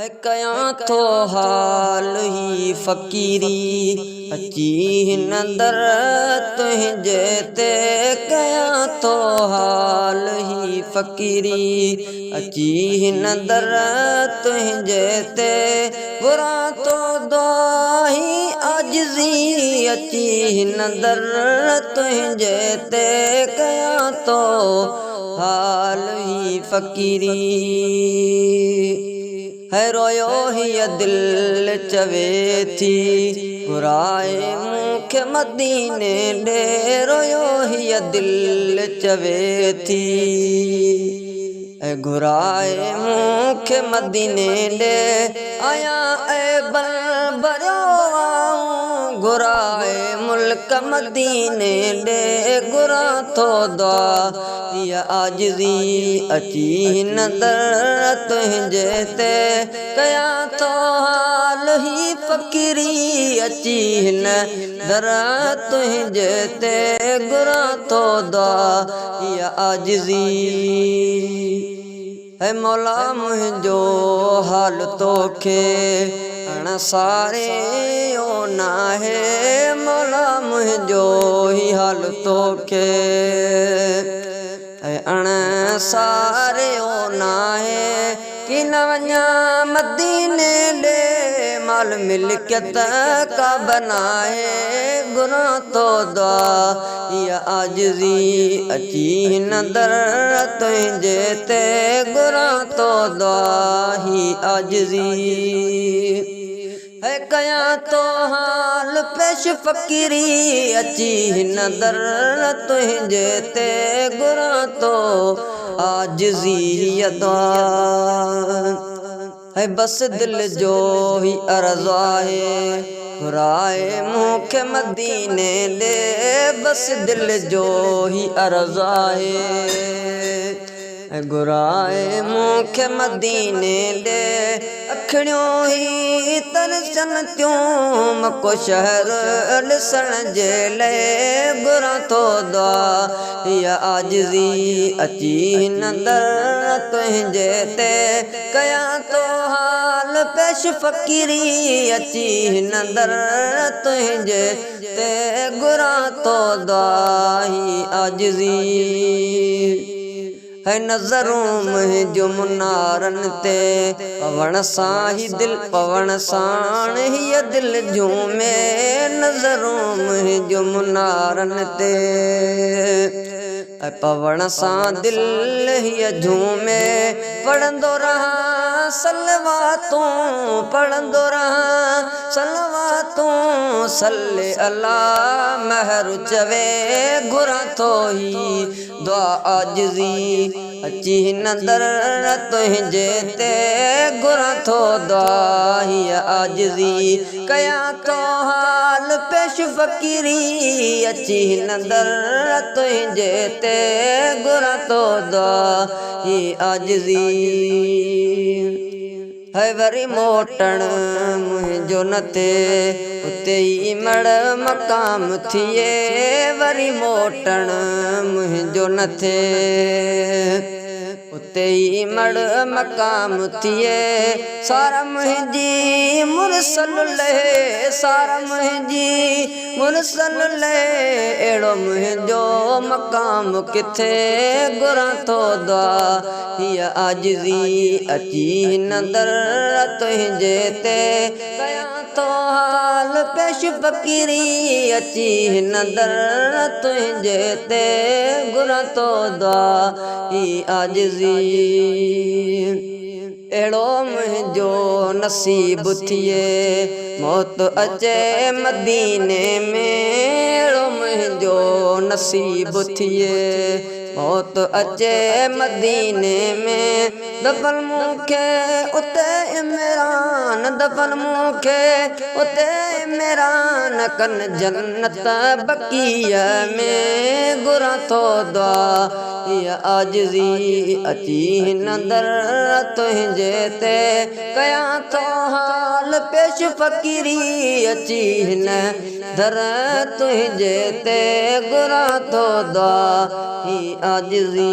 है कया तो हाल ही फकीरी अची नंदर तुझे ते कया तो हाल ही फकीरी अची नंदर तुझे ते बुरा तो दुआही आजिज़ी अची नंदर तुझे ते कया तो हाल ही फकीरी है रोयो ही दिल चवे थी घुराए मुख मदीने दे रोयो ही दिल चवे थी घुराए मुख मदीने दे आया ए बल बरो घुराए मुल्क मदीने दे गुरा तो दुआ या आजिज़ी अची नंदर तुझे ते कया तो हाल ही फकीरी अची नंदर तुझे ते गुरा तो दुआ या आजिज़ी है मौला मुझो हाल तोखे अण सारे ओ ना है मौला मुझो ही हाल तोखे अण सारे ओ ना है कि न वञा मदीने दे माल मिलकियत का बनाए गुना तो दुआ या आजिज़ी अची नंदर तुझे ते गुना तो दुआ ही आजिज़ी है कया तो हाल पेश फकीरी अची नंदर तुझे ते गुना तो आजिज़ी दुआ है बस दिल जो ही अर्ज़ा है घुराए मुख मदीने दे बस दिल जो ही अर्ज़ा है घुराए मुख मदीने दे अखड़ियों ही तरसन त्यों मको शहर ॾिसण जे लाइ घुरा तो दुआ या आजिज़ी अची नंदर तुझे ते कया तो हाल पेश फकीरी अची नंदर तुझे ते घुरा तो दुआ ही आजिज़ी है नज़रों मुझो मुनारन ते पवण सां ही दिल पवण साण ही दिल झूमे नज़रों मुझो मुनारन ते पवण सां दिल ही झूमे पढ़ंदो रहा सलवातूं पढ़ंदो रहा सलवातूं सल्ले अला महर चवे घुरा तो ही दुआ आजिज़ी अची नंदर तुझे ते घुरा तो दुआ ही आजिज़ी कया तो हाल पेश फकीरी अची नंदर तुझे ते घुरा तो दुआ ही आजिज़ी है वरी मोटण मुझो न थे उते ही मड़ मकाम थिए वरी मोटण मुझो न थे उते ही मड़ मकाम थिए सारा मुझी मुरसल ले सारा मुझी मुरसल ले एड़ो मुझो मकाम किथे घुरा तो दुआ हिया आजिज़ी अची नंदर तुझे ते कया तो हाल पेश फकीरी अची नंदर तुझे ते घुरा तो दुआ ही आजिज़ी एड़ो मुझो नसीब थिए मौत अचे मदीने में एड़ो मुझो नसीब थिए मौत अचे मदीने में दफन मुखे उते इमरान दफन मुखे उते इमरान कन जन्नत बकिया में घुरा तो दुआ या आजिज़ी अची नंदर तुझे ते कया तो हाल पेश फकीरी अची नंदर तुझे ते घुरा तो दुआ ही आजिज़ी।